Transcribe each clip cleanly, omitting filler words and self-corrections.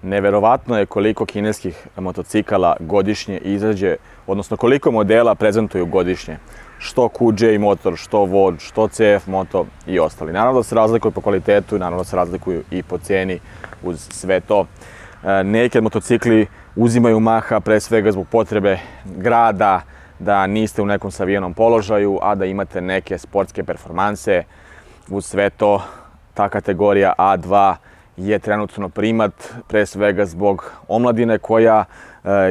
Neverovatno je koliko kineskih motocikala godišnje izađe, odnosno koliko modela prezentuju godišnje. Što QJ motor, što Vogue, što CF moto i ostali. Naravno da se razlikuju po kvalitetu i naravno da se razlikuju i po cijeni uz sve to. Neki motocikli uzimaju maha pre svega zbog potrebe grada, da niste u nekom savijenom položaju, a da imate neke sportske performanse. Uz sve to, ta kategorija A2 je trenutno primat, pre svega zbog omladine koja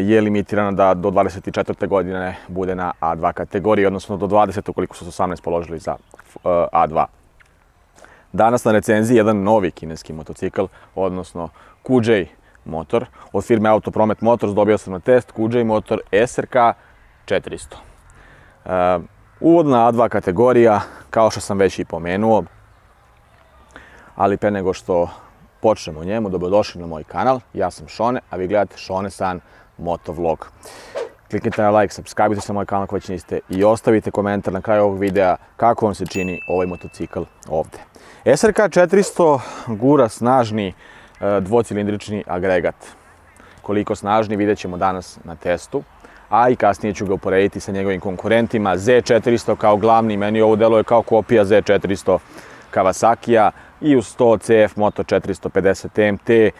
je limitirana da do 24. godine bude na A2 kategoriji, odnosno do 20. ukoliko su 18 položili za A2. Danas na recenziji jedan novi kineski motocikl, odnosno QJ motor od firme Autopromet Motors. Dobio sam na test QJ motor SRK 400. Uvodna A2 kategorija, kao što sam već i pomenuo, ali pre nego što počnemo o njemu, dobrodošli na moj kanal. Ja sam Šone, a vi gledate Šone-san Motovlog. Kliknite na like, subscribe se na moj kanal ako već niste i ostavite komentar na kraju ovog videa kako vam se čini ovaj motocikl ovde. SRK 400 gura snažni dvocilindrični agregat. Koliko snažni vidjet ćemo danas na testu, a i kasnije ću ga uporediti sa njegovim konkurentima. Z400 kao glavni, meni ovo deluje kao kopija Z400 Kawasakija i uz to CF Moto 450 MT,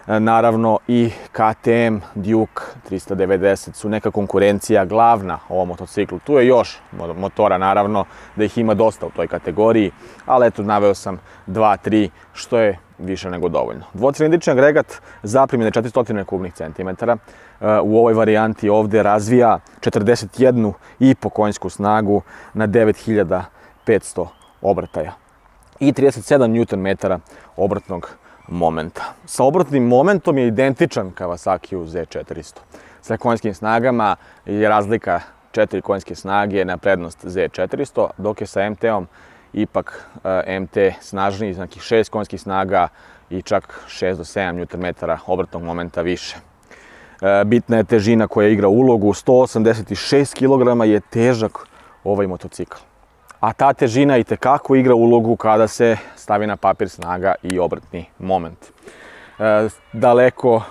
naravno i KTM Duke 390 su neka konkurencija glavna ovom motociklu. Tu je još motora, naravno, da ih ima dosta u toj kategoriji, ali eto, naveo sam 2-3, što je više nego dovoljno. Dvocilindrični agregat zaprimljene 400 kubnih centimetara. U ovoj varijanti ovde razvija 41,5 konjsku snagu na 9500 obrtaja i 37 Nm obrtnog momenta. Sa obrtnim momentom je identičan Kawasakiju Z400. Sa konjskim snagama je razlika 4 konjske snage na prednost Z400, dok je sa MT-om ipak MT snažniji, znači 6 konjskih snaga i čak 6 do 7 Nm obrtnog momenta više. Bitna je težina koja igra ulogu, 186 kg je težak ovaj motocikl. A ta težina i tekako igra ulogu kada se stavi na papir snaga i obrtni moment. Daleko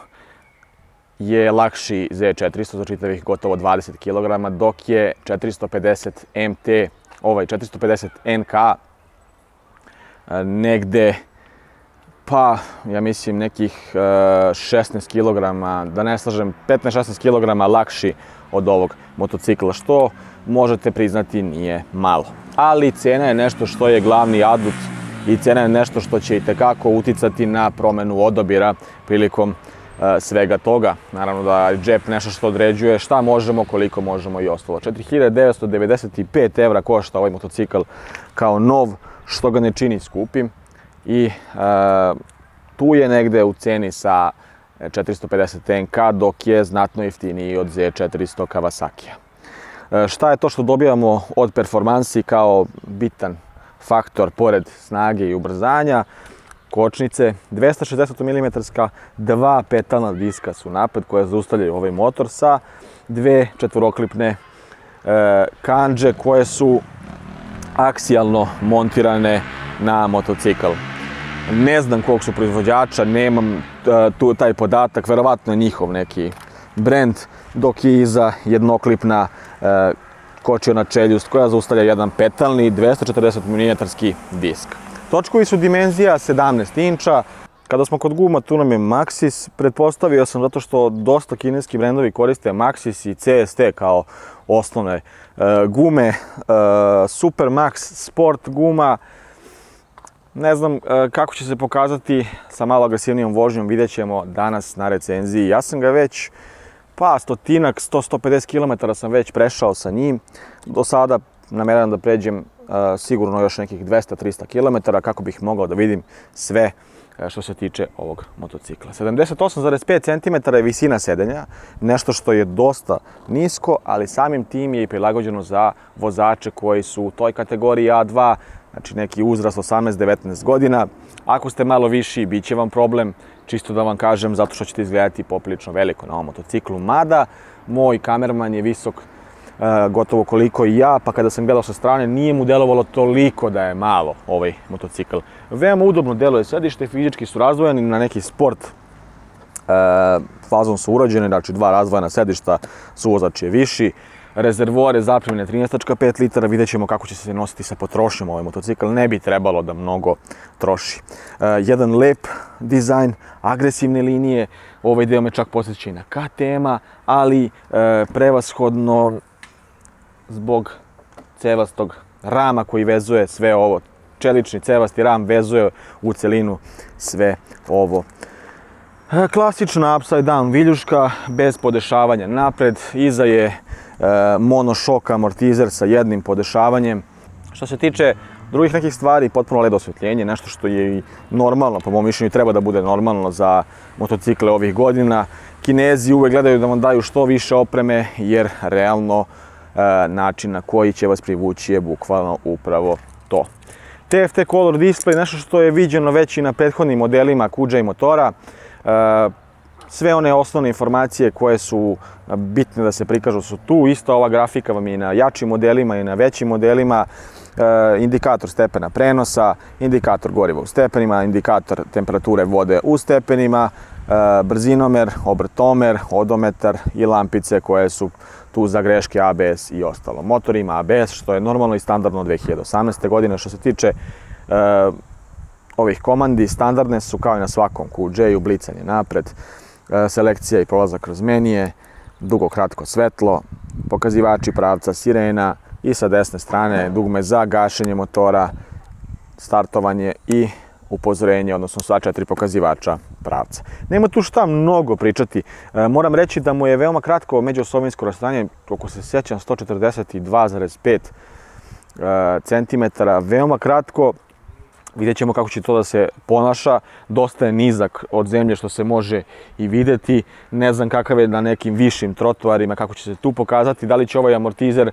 je lakši Z400 za čitavih gotovo 20 kg, dok je 450 MT, ovaj 450 NK negde, pa ja mislim nekih 16 kg, da ne slažem, 15-16 kg lakši od ovog motocikla, što možete priznati nije malo. Ali cena je nešto što je glavni adut i cena je nešto što će itekako uticati na promenu odabira prilikom svega toga. Naravno da je džep nešto što određuje šta možemo, koliko možemo i ostalo. 4995 evra košta ovaj motocikl kao nov, što ga ne čini skupim. I tu je negde u ceni sa 450 NK, dok je znatno jeftiniji od Z400 Kawasakija. Šta je to što dobijamo od performansi kao bitan faktor pored snage i ubrzanja? Kočnice, 260 mm, dva petalna diska su napred koja zaustavljaju ovaj motor sa dve četvoroklipne kandže koje su aksijalno montirane na motocikl. Ne znam kog su proizvođača, nemam tu taj podatak, verovatno je njihov neki brand, dok je iza jednoklipna kočiona čeljust koja zaustavlja jedan petalni 240 mm disk. Točkovi su dimenzija 17 inča. Kada smo kod guma, tu nam je Maxxis. Pretpostavio sam zato što dosta kineski brendovi koriste Maxxis i CST kao osnovne gume. Super Max Sport guma. Ne znam kako će se pokazati sa malo agresivnijom vožnjom, vidjet ćemo danas na recenziji. Ja sam ga već, pa stotinak, 100-150 km sam već prešao sa njim. Do sada nameravam da pređem sigurno još nekih 200-300 km kako bih mogao da vidim sve što se tiče ovog motocikla. 78,5 cm je visina sedenja, nešto što je dosta nisko, ali samim tim je i prilagođeno za vozače koji su u toj kategoriji A2, znači neki uzrast 18-19 godina. Ako ste malo viši, bit će vam problem, čisto da vam kažem, zato što ćete izgledati poprilično veliko na ovom motociklu. Mada, moj kamerman je visok gotovo koliko i ja, pa kada sam gledao sa strane, nije mu delovalo toliko da je malo ovaj motocikl. Veoma udobno deluje sedište, fizički su razdvojeni na neki sport fazom su urađene, znači 2 razdvojena sedišta, suvozač je viši, rezervoare zapremine 13,5 litara, vidjet ćemo kako će se nositi sa potrošnjom ovaj motocikl, ne bi trebalo da mnogo troši. Jedan lep dizajn, agresivne linije, ovaj deo me čak podsjeća i na KTM-a, ali prevashodno zbog cevastog rama koji vezuje sve ovo. Čelični cevasti ram vezuje u celinu sve ovo. Klasična upside down viljuška bez podešavanja napred, iza je monošok amortizer sa jednim podešavanjem. Što se tiče drugih nekih stvari, potpuno LED osvjetljenje, nešto što je i normalno, po mom mišljenju treba da bude normalno za motocikle ovih godina. Kinezi uvek gledaju da vam daju što više opreme, jer realno način na koji će vas privući je bukvalno upravo to. TFT Color Display, nešto što je viđeno već i na prethodnim modelima Kuđa i motora. Sve one osnovne informacije koje su bitne da se prikažu su tu. Isto ova grafika vam je i na jačim modelima i na većim modelima. Indikator stepena prenosa, indikator goriva u stepenima, indikator temperature vode u stepenima, brzinomer, obrtomer, odometar i lampice koje su tu za greške, ABS i ostalo. Motor ima ABS, što je normalno i standardno od 2018. godine. Što se tiče ovih komandi, standardne su kao i na svakom QJ-u, blicanje napred, selekcija i prolazak kroz menije, dugo kratko svetlo, pokazivači pravca sirena i sa desne strane dugme za gašenje motora, startovanje i upozorenje, odnosno sva 4 pokazivača pravca. Nema tu šta mnogo pričati. Moram reći da mu je veoma kratko međuosovinsko rastojanje, koliko se sjećam 142,5 cm, veoma kratko. Vidjet ćemo kako će to da se ponaša. Dosta je nizak od zemlje, što se može i vidjeti. Ne znam kakav je na nekim višim trotoarima, kako će se tu pokazati. Da li će ovaj amortizer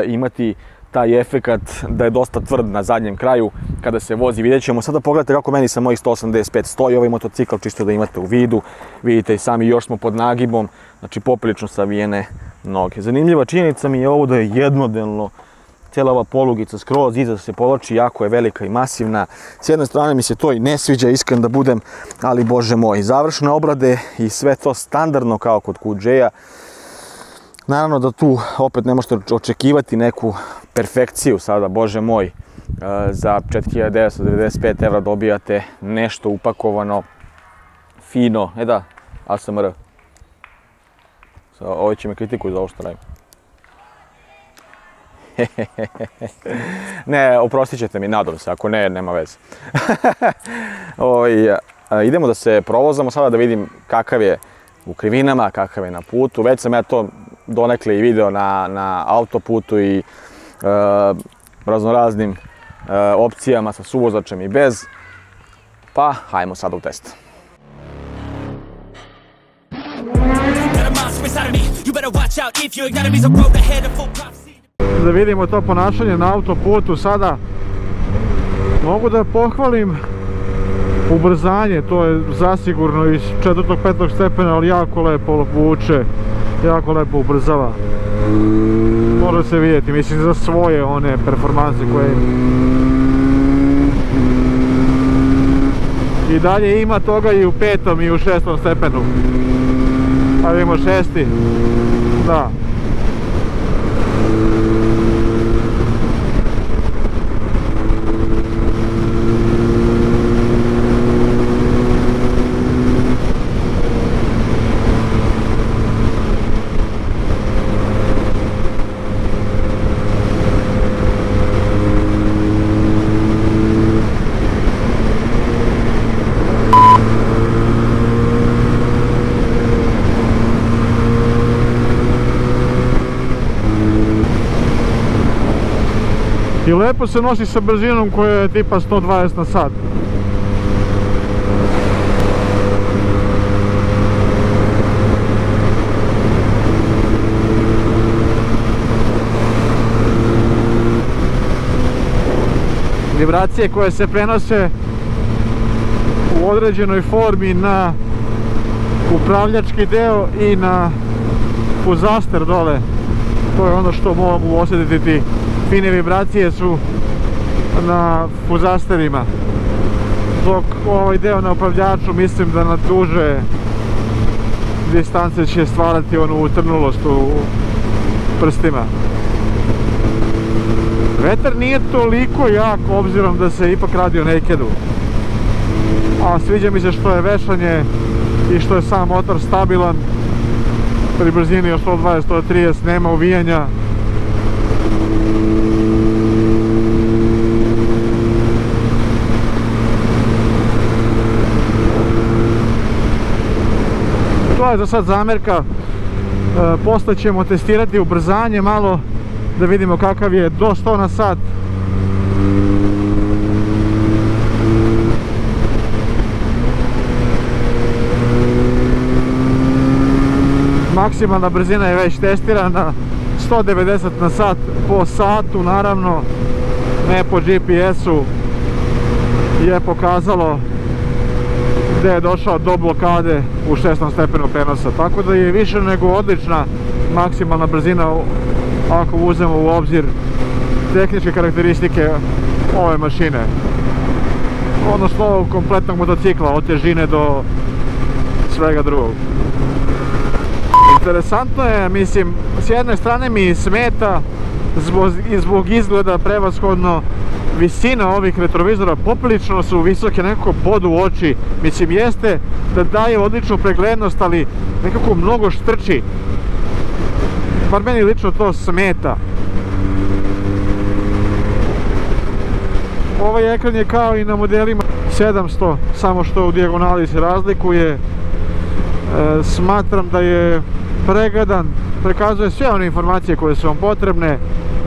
imati taj efekat da je dosta tvrd na zadnjem kraju kada se vozi. Vidjet ćemo. Sada pogledajte kako meni sa mojih 185 stoji ovaj motocikl, čisto da imate u vidu. Vidite i sami, još smo pod nagibom, znači poprilično savijene noge. Zanimljiva činjenica mi je ovo da je jednodelno. Cijela ova polugica skroz iza se povlači, jako je velika i masivna. S jedne strane mi se to i ne sviđa, iskren da budem, ali bože moj, završne obrade i sve to standardno kao kod QJ-a. Naravno da tu opet ne možete očekivati neku perfekciju sada, bože moj. Za 4995 € dobijate nešto upakovano, fino, da, ASMR. Ovo će me kritikuju za ovo što radim. Ne, oprostit ćete mi, nadam se, ako ne, nema veze. Idemo da se provozamo sada da vidim kakav je u krivinama, kakav je na putu. Već sam ja to donekle i video na autoputu i raznoraznim opcijama sa suvozačem i bez. Pa, hajmo sada u test. Da vidimo to ponašanje na autoputu sada. Mogu da pohvalim ubrzanje, to je zasigurno iz 4. 5. stepena, ali jako lepo vuče, jako lepo ubrzava. Može se vidjeti, mislim, za svoje one performanse koje i dalje ima toga i u 5. i u 6. stepenu. A vidimo 6. Da. I lepo se nosi sa brzinom koja je tipa 120 na sat. Vibracije koje se prenose u određenoj formi na upravljački deo i na puzaster dole. To je ono što mogu osjetiti. Fine vibracije su na puzasterima, dok ovaj deo na upravljaču mislim da na duže distance će stvarati onu utrnulost u prstima. Vetar nije toliko jak obzirom da se ipak radi o nakedu. A sviđa mi se što je vešanje i što je sam motor stabilan. Pri brzini od 120-130 nema uvijanja. To je za sad zamjerka. Posle ćemo testirati ubrzanje malo da vidimo kakav je do 100 na sat. Maksimalna brzina je već testirana, 190 na sat po satu, naravno ne po GPS-u, je pokazalo gdje je došao do blokade u 6. stepenu prenosa, tako da je više nego odlična maksimalna brzina ako uzmemo u obzir tehničke karakteristike ove mašine, odnosno ovog kompletnog motocikla, od težine do svega drugog. Interesantno je, mislim, s jedne strane mi smeta zbog izgleda prevashodno visina ovih retrovizora, poprilično su visoke, nekako bodu u oči. Mislim, jeste da daje odličnu preglednost, ali nekako mnogo štrči. Bar meni lično to smeta. Ovaj ekran je kao i na modelima 700, samo što u dijagonali se razlikuje. Smatram da je pregledan, prikazuje sve one informacije koje su vam potrebne.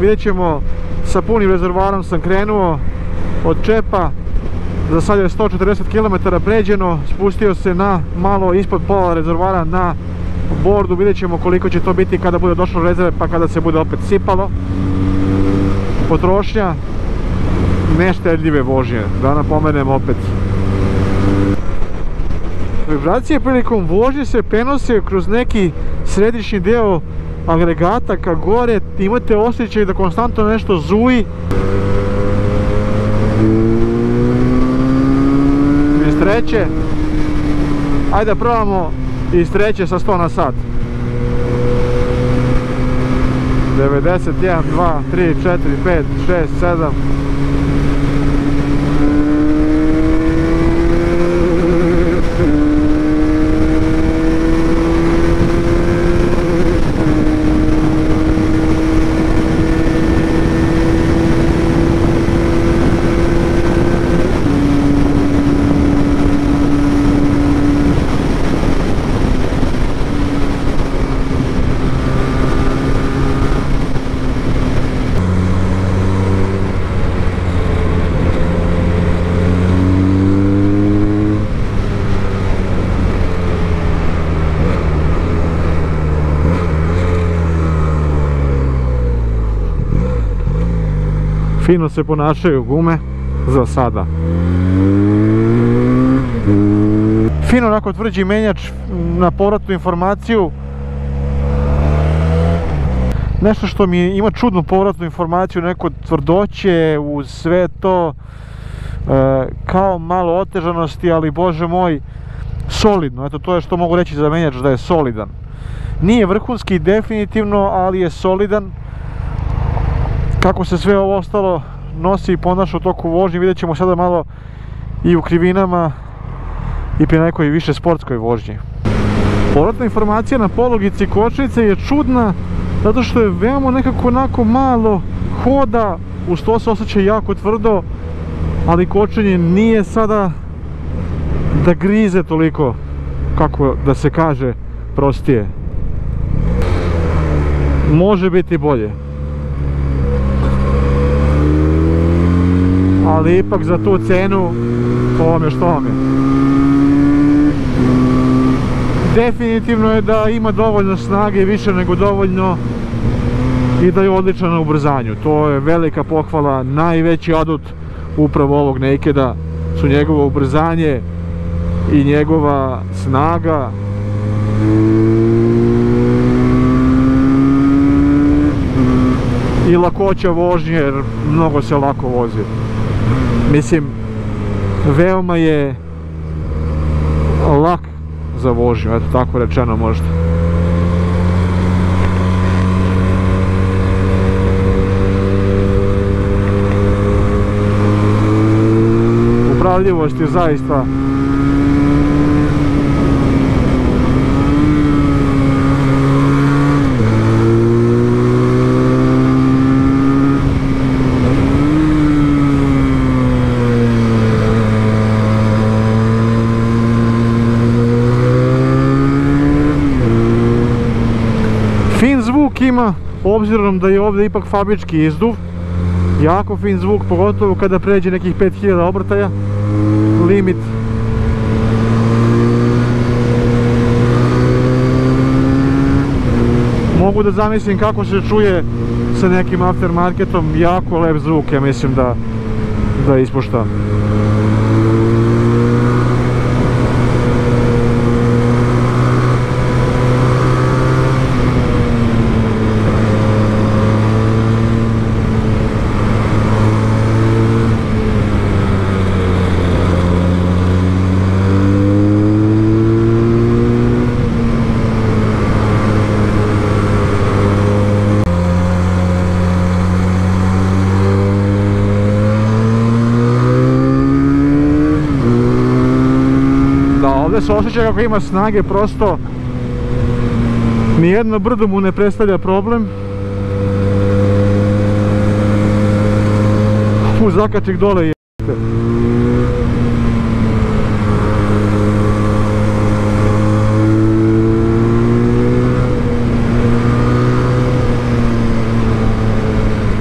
Vidjet ćemo, sa punim rezervoarom sam krenuo od čepa, za sad je 140 km pređeno, spustio se na malo ispod pola rezervoara na bordu, vidjet ćemo koliko će to biti kada bude došlo rezerve, pa kada se bude opet sipalo. Potrošnja neštedljive vožnje, da napomenem opet. Vibracije prilikom vožnje se prenose kroz neki središnji deo agregata ka gore, imate osjećaj da konstantno nešto zuji. Iz treće, ajde da probamo iz treće sa 100 na sat. 91, 2, 3, 4, 5, 6, 7. Fino se ponašaju gume za sada. Fino onako tvrđi menjač na povratnu informaciju. Nešto što mi ima čudnu povratnu informaciju, neko tvrdoće uz sve to, kao malo otežanosti, ali bože moj, solidno. Eto, to je što mogu reći za menjač, da je solidan. Nije vrhunski definitivno, ali je solidan. Kako se sve ovo ostalo nosi i ponaša u toku vožnje, vidjet ćemo sada malo i u krivinama i pri nekoj više sportskoj vožnji. Povratna informacija na pologici kočnice je čudna zato što je veoma nekako onako malo hoda, uz to se osjeća jako tvrdo, ali kočenje nije sada da grize toliko, kako da se kaže prostije. Može biti bolje. Ali ipak za tu cenu, to vam je što vam je. Definitivno je da ima dovoljno snage, više nego dovoljno, i da je odličan na ubrzanju. To je velika pohvala, najveći adut upravo ovog nakeda su njegovo ubrzanje i njegova snaga. I lakoća vožnje, jer mnogo se lako vozi. Mislim, veoma je lak za vožnju, eto tako rečeno možda. Upravljivost je zaista fin zvuk ima, obzirom da je ovdje ipak fabrički izduv. Jako fin zvuk, pogotovo kada pređe nekih 5000 obrtaja limit. Mogu da zamislim kako se čuje sa nekim aftermarketom, jako lep zvuk, ja mislim da ispušta. Ovdje se osjeća kako ima snage, prosto nijedno brdo mu ne predstavlja problem. Zakačik dole je.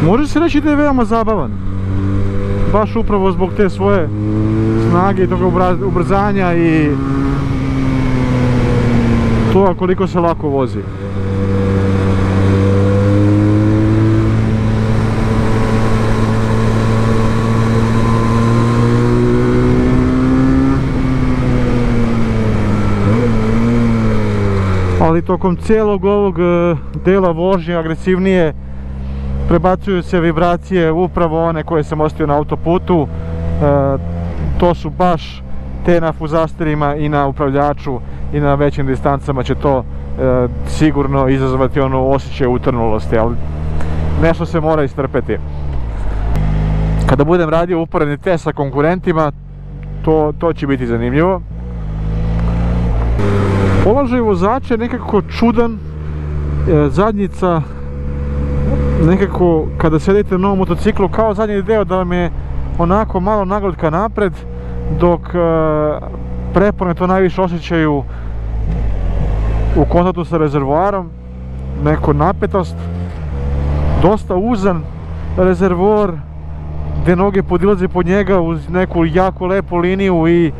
Može se reći da je veoma zabavan. Baš upravo zbog te svoje snage i toga ubrzanja i toga koliko se lako vozi. Ali tokom cijelog ovog dela vožnje agresivnije prebacuju se vibracije, upravo one koje sam ostio na autoputu. To su baš te na fuzasтерima i na upravljaču i na većim distancama će to sigurno izazvati ono osjećaj utrnulosti, ali nešto se mora istrpeti. Kada budem radio uporedni test sa konkurentima, to će biti zanimljivo. Položaj vozača je nekako čudan, zadnjica nekako kada sedite na novom motociklu kao zadnji deo da vam je onako malo naglutka napred, dok prepone to najviše osjećaju u kontaktu sa rezervoarom, neko napetost, dosta uzan rezervoar gdje noge podilaze pod njega uz neku jako lepu liniju i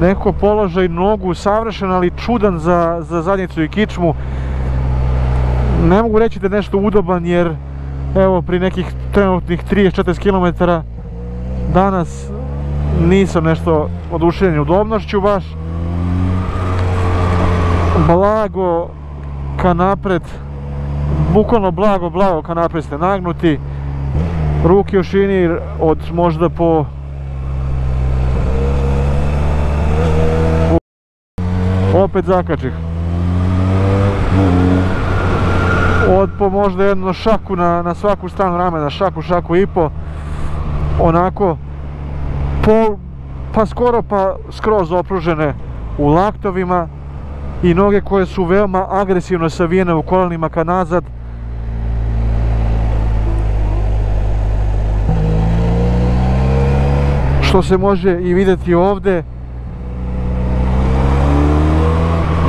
neko položaj nogu savršen, ali čudan za zadnjicu i kičmu. Ne mogu reći da je nešto udoban, jer evo pri nekih trenutnih 30-40 km danas nisam nešto oduševljen udobnošću baš. Blago ka napred, bukvalno blago ka napred ste nagnuti, ruke u šini od možda po opet zakačih od po možda jednu šaku na svaku stranu ramena, šaku i po, onako pa skoro pa skroz opružene u laktovima i noge koje su veoma agresivno savijene u kolenima ka nazad. Što se može i vidjeti ovdje,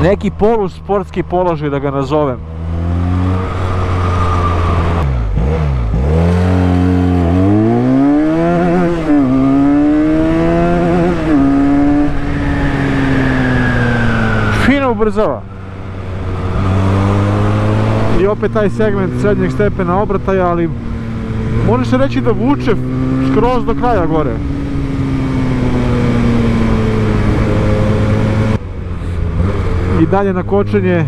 neki polusportski položaj da ga nazovem. Fino ubrzava. I opet taj segment srednjeg stepena obrtaja, ali može se reći da vuče skroz do kraja gore. I dalje na kočenje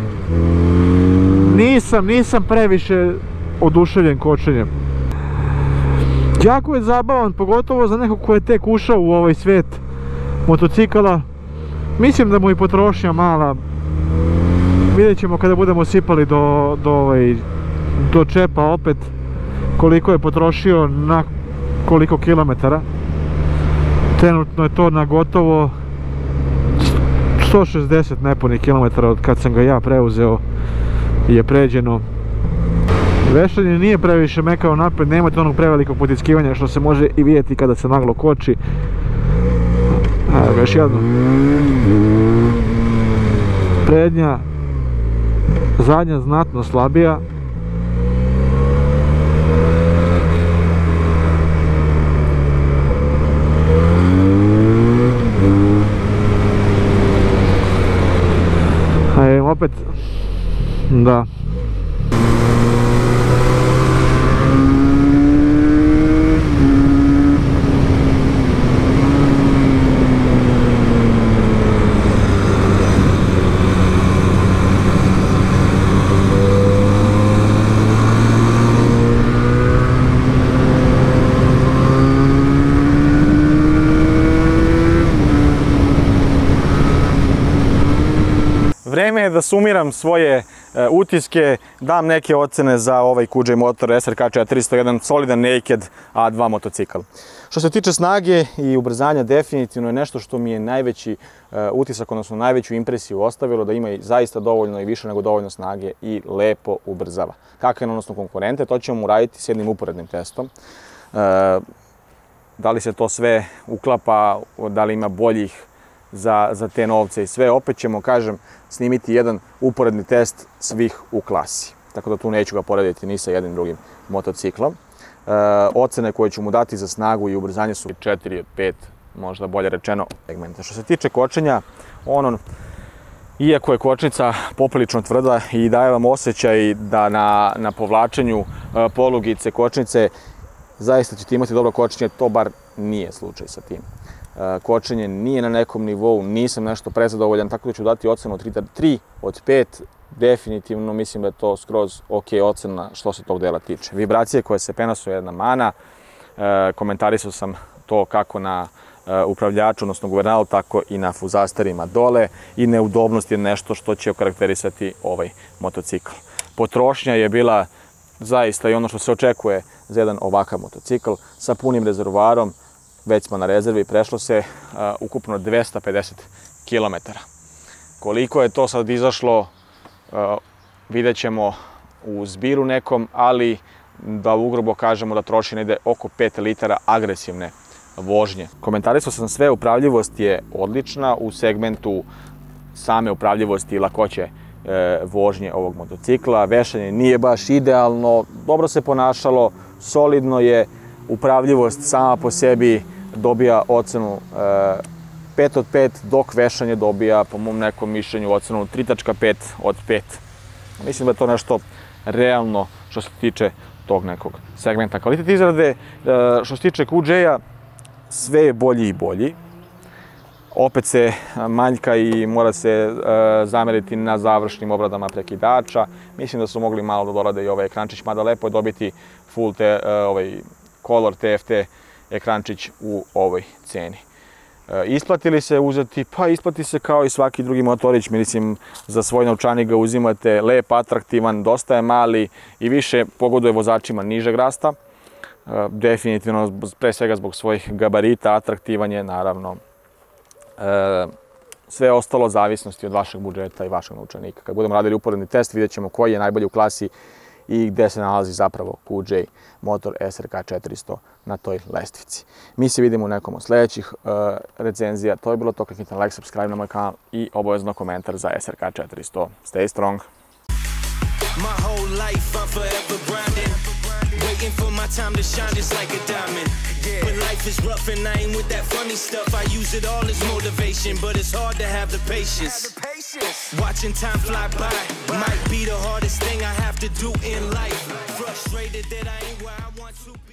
nisam previše oduševljen kočenjem. Jako je zabavan, pogotovo za nekog ko je tek ušao u ovaj svijet motocikala. Mislim da mu i potrošnja mala. Vidjet ćemo kada budemo sipali do čepa opet koliko je potrošio na koliko kilometara. Trenutno je to na gotovo 160 nepunih kilometara od kad sam ga ja preuzeo je pređeno. Vešanje nije previše mekao napred, nemate onog prevelikog potiskivanja što se može i vidjeti kada se naglo koči. Evo još jedno. Prednja, zadnja znatno slabija. Evo opet, da. Vreme je da sumiram svoje utiske, dam neke ocene za ovaj QJ Motor SRK 400, jedan solidan naked A2 motocikl. Što se tiče snage i ubrzanja, definitivno je nešto što mi je najveći utisak, odnosno najveću impresiju ostavilo, da ima zaista dovoljno i više nego dovoljno snage i lepo ubrzava. Kakve je odnosno konkurente, to ćemo uraditi s jednim uporednim testom. Da li se to sve uklapa, da li ima boljih za te novce i sve, opet ćemo, kažem, snimiti jedan uporedni test svih u klasi. Tako da tu neću ga porediti ni sa jednim drugim motociklom. Ocene koje ću mu dati za snagu i ubrzanje su 4 od 5, možda bolje rečeno, segmenta. Što se tiče kočenja, iako je kočnica poprilično tvrda i daje vam osjećaj da na povlačenju polugice kočnice zaista ćete imati dobro kočenje, to bar nije slučaj sa tim. Kočenje nije na nekom nivou, nisam nešto prezadovoljan, tako da ću dati ocenu 3 od 5. Definitivno mislim da je to skroz ok ocena što se tog dela tiče. Vibracije koje se penasuje jedna mana, komentarisao sam to kako na upravljaču, odnosno guvernalu, tako i na fuzasterima dole, i neudobnost je nešto što će okarakterisati ovaj motocikl. Potrošnja je bila zaista i ono što se očekuje za jedan ovakav motocikl sa punim rezervoarom. Već smo na rezervi, prešlo se ukupno 250 km. Koliko je to sad izašlo, vidjet ćemo u zbiru nekom, ali da ugrubo kažemo da troši negde oko 5 litara agresivne vožnje. Komentarisao sam sve, upravljivost je odlična u segmentu same upravljivosti i lakoće vožnje ovog motocikla. Vešanje nije baš idealno, dobro se ponašalo, solidno je, upravljivost sama po sebi dobija ocenu 5 od 5, dok vešanje dobija, po mom nekom mišljenju, ocenu 3.5 od 5. Mislim da je to nešto realno što se tiče tog nekog segmenta. Kvalitet izrade, što se tiče QJ-a, sve je bolji i bolji. Opet se manjka i mora se zameriti na završnim obradama prekidača. Mislim da su mogli malo da dorade i ovaj ekrančić, mada lepo je dobiti full color TFT ekrančić u ovoj ceni. Isplati li se uzeti? Pa isplati se kao i svaki drugi motorić, mislim, za svoj novčanik ga uzimate, lep, atraktivan, dosta je mali i više pogoduje vozačima nižeg rasta. Definitivno, pre svega zbog svojih gabarita, atraktivan je, naravno. Sve ostalo zavisnosti od vašeg budžeta i vašeg novčanika. Kad budemo radili uporedni test, vidjet ćemo koji je najbolji u klasi i gde se nalazi zapravo QJ Motor SRK 400 na toj lestvici. Mi se vidimo u nekom od sledećih recenzija. To je bilo to, kliknite na like, subscribe na moj kanal i obavezno komentar za SRK 400. Stay strong! Waiting for my time to shine just like a diamond. When life is rough and I ain't with that funny stuff, I use it all as motivation, but it's hard to have the patience. Watching time fly by might be the hardest thing I have to do in life. Frustrated that I ain't where I want to.